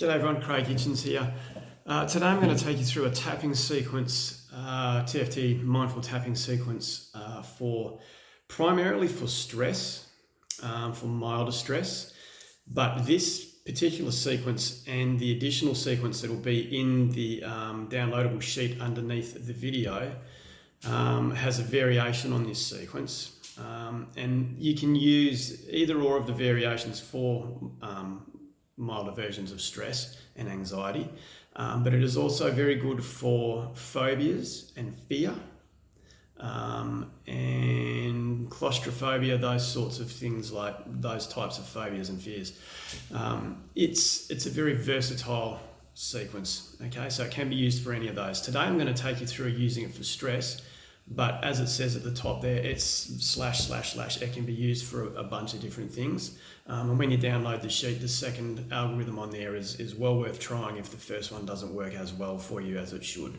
G'day everyone, Craig Hitchens here. Today I'm going to take you through a tapping sequence, TFT mindful tapping sequence primarily for stress, for milder stress. But this particular sequence and the additional sequence that will be in the downloadable sheet underneath the video has a variation on this sequence. And you can use either or of the variations for milder versions of stress and anxiety, but it is also very good for phobias and fear and claustrophobia, those sorts of things, like those types of phobias and fears. It's a very versatile sequence, okay, so it can be used for any of those. Today I'm going to take you through using it for stress, but as it says at the top there, it's /// it can be used for a bunch of different things. And when you download the sheet, the second algorithm on there is well worth trying if the first one doesn't work as well for you as it should.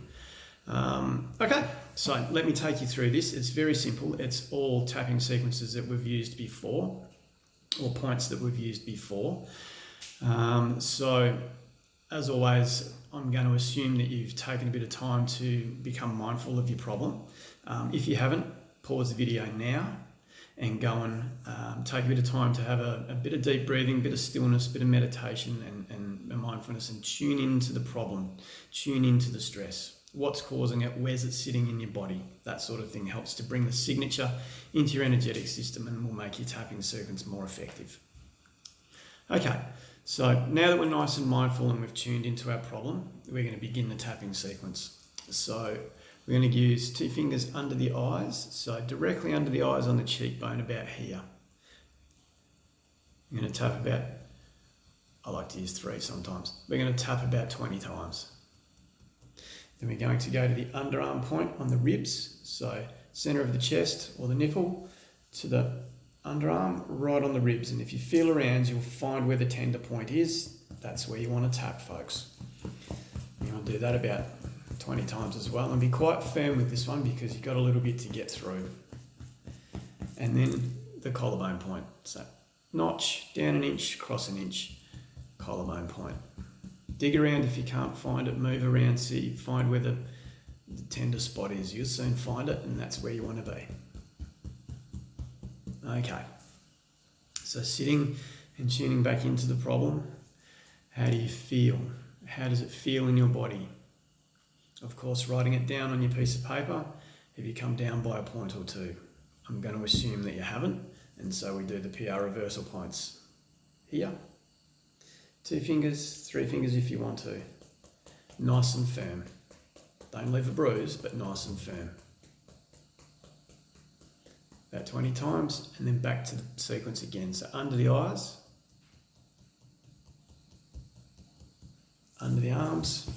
Okay, so let me take you through this. It's very simple. It's all tapping sequences that we've used before, or points that we've used before. So as always, I'm going to assume that you've taken a bit of time to become mindful of your problem. If you haven't, pause the video now and go and take a bit of time to have a bit of deep breathing, a bit of stillness, a bit of meditation and mindfulness, and tune into the problem, tune into the stress. What's causing it? Where's it sitting in your body? That sort of thing helps to bring the signature into your energetic system and will make your tapping sequence more effective. Okay, so now that we're nice and mindful and we've tuned into our problem, we're going to begin the tapping sequence. So we're going to use 2 fingers under the eyes, so directly under the eyes on the cheekbone about here. I'm going to tap about, I like to use 3 sometimes. We're going to tap about 20 times. Then we're going to go to the underarm point on the ribs, so center of the chest or the nipple to the underarm, right on the ribs. And if you feel around, you'll find where the tender point is. That's where you want to tap, folks. You want to do that about 20 times as well, and be quite firm with this one because you've got a little bit to get through. And then the collarbone point, so notch, down an inch, cross an inch, collarbone point. Dig around if you can't find it, move around, see, find where the tender spot is. You'll soon find it, and that's where you want to be. Okay, so sitting and tuning back into the problem. How do you feel? How does it feel in your body? Of course, writing it down on your piece of paper. Have you come down by a point or 2? I'm going to assume that you haven't, and so we do the PR reversal points here. 2 fingers, 3 fingers if you want to. Nice and firm. Don't leave a bruise, but nice and firm. About 20 times, and then back to the sequence again. So under the eyes, under the arms,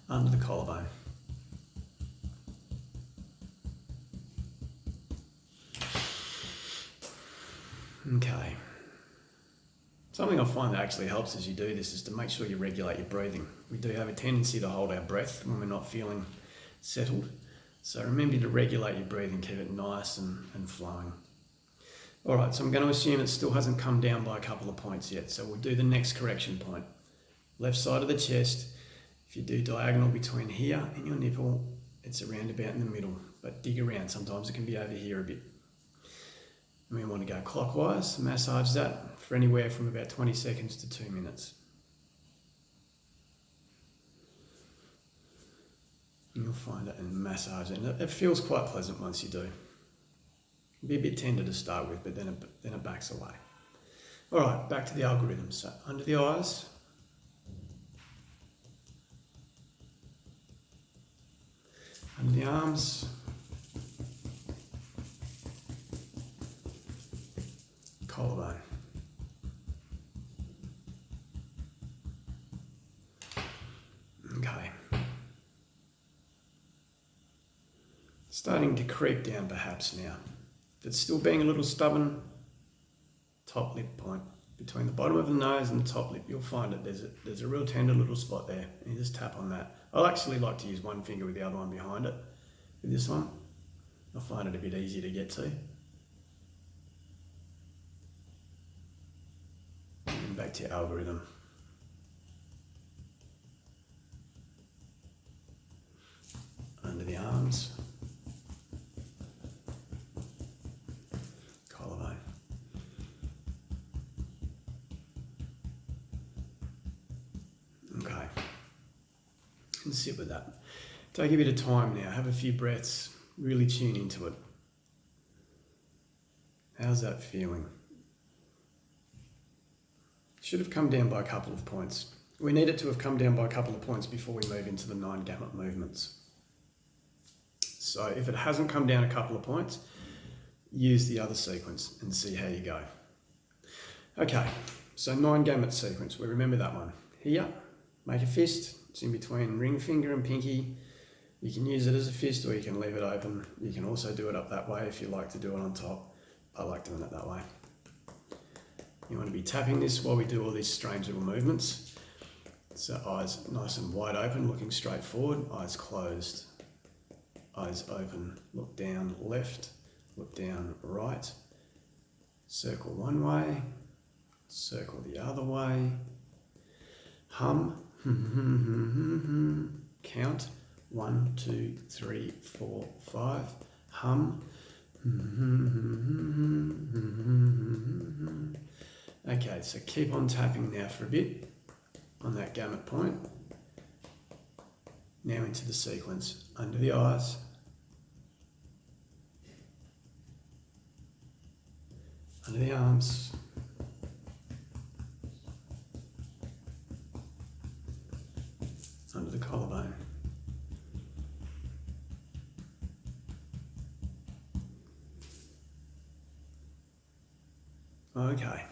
under the collarbone. Okay. Something I find that actually helps as you do this is to make sure you regulate your breathing. We do have a tendency to hold our breath when we're not feeling settled. So remember to regulate your breathing, keep it nice and flowing. All right, so I'm going to assume it still hasn't come down by a couple of points yet. So we'll do the next correction point. Left side of the chest. If you do diagonal between here and your nipple, it's around about in the middle, but dig around. Sometimes it can be over here a bit. And we want to go clockwise, massage that for anywhere from about 20 seconds to 2 minutes. And you'll find it and massage it. And it feels quite pleasant once you do. It'll be a bit tender to start with, but then it backs away. All right, back to the algorithm. So under the eyes, under the arms, collarbone. Okay. Starting to creep down perhaps now. If it's still being a little stubborn, top lip point. Between the bottom of the nose and the top lip, you'll find it. There's a real tender little spot there. And you just tap on that. I actually like to use one finger with the other one behind it. With this one, I find it a bit easier to get to. That's your algorithm. Under the arms, collarbone. Okay, and sit with that. Take a bit of time now, have a few breaths, really tune into it. How's that feeling? Should have come down by a couple of points. We need it to have come down by a couple of points before we move into the 9 gamut movements. So if it hasn't come down a couple of points, use the other sequence and see how you go. Okay, so 9 gamut sequence, we remember that one. Here, make a fist, it's in between ring finger and pinky. You can use it as a fist or you can leave it open. You can also do it up that way if you like to do it on top. I like doing it that way. You want to be tapping this while we do all these strange little movements. So eyes nice and wide open, looking straight forward, eyes closed. Eyes open, look down left, look down right. Circle one way, circle the other way. Hum, count 1, 2, 3, 4, 5. Hum. Okay, so keep on tapping now for a bit on that gamut point. Now into the sequence. Under the eyes. Under the arms. Under the collarbone. Okay.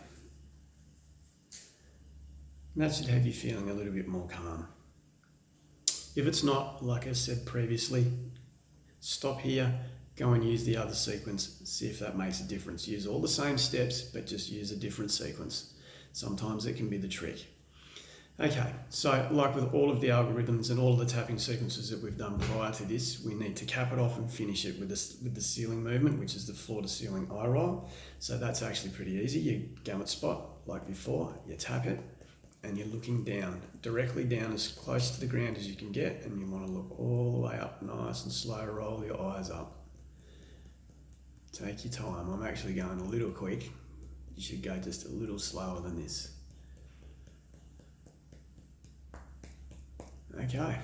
That should have you feeling a little bit more calm. If it's not, like I said previously, stop here, go and use the other sequence, see if that makes a difference. Use all the same steps, but just use a different sequence. Sometimes it can be the trick. Okay, so like with all of the algorithms and all of the tapping sequences that we've done prior to this, we need to cap it off and finish it with the ceiling movement, which is the floor to ceiling eye roll. So that's actually pretty easy. You gamut spot, like before, you tap it, and you're looking down, directly down as close to the ground as you can get, and you want to look all the way up, nice and slow, roll your eyes up. Take your time. I'm actually going a little quick. You should go just a little slower than this. Okay,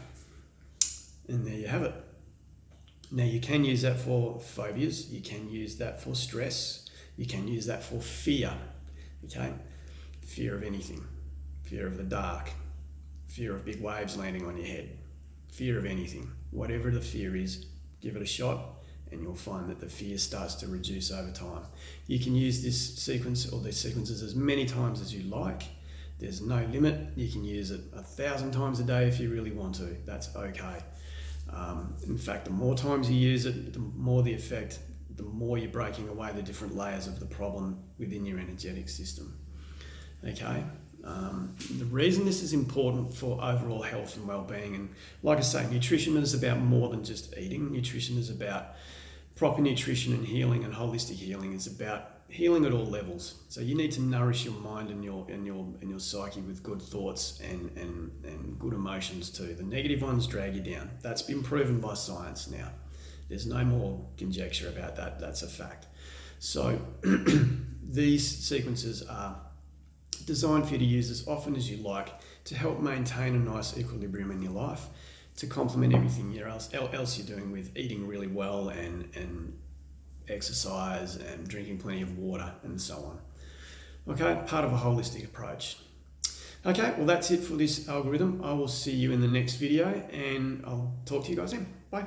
and there you have it. Now you can use that for phobias, you can use that for stress, you can use that for fear, okay? Fear of anything. Fear of the dark, fear of big waves landing on your head, fear of anything. Whatever the fear is, give it a shot and you'll find that the fear starts to reduce over time. You can use this sequence or these sequences as many times as you like. There's no limit. You can use it 1,000 times a day if you really want to. That's okay. In fact, the more times you use it, the more the effect, the more you're breaking away the different layers of the problem within your energetic system. Okay? The reason this is important for overall health and well-being, and like I say, nutrition is about more than just eating. Nutrition is about proper nutrition and healing, and holistic healing is about healing at all levels. So you need to nourish your mind and your psyche with good thoughts and good emotions too. The negative ones drag you down. That's been proven by science now. There's no more conjecture about that. That's a fact. So these sequences are designed for you to use as often as you like to help maintain a nice equilibrium in your life, to complement everything else you're doing with eating really well and exercise and drinking plenty of water and so on. Okay, part of a holistic approach. Okay, well that's it for this algorithm. I will see you in the next video and I'll talk to you guys then. Bye.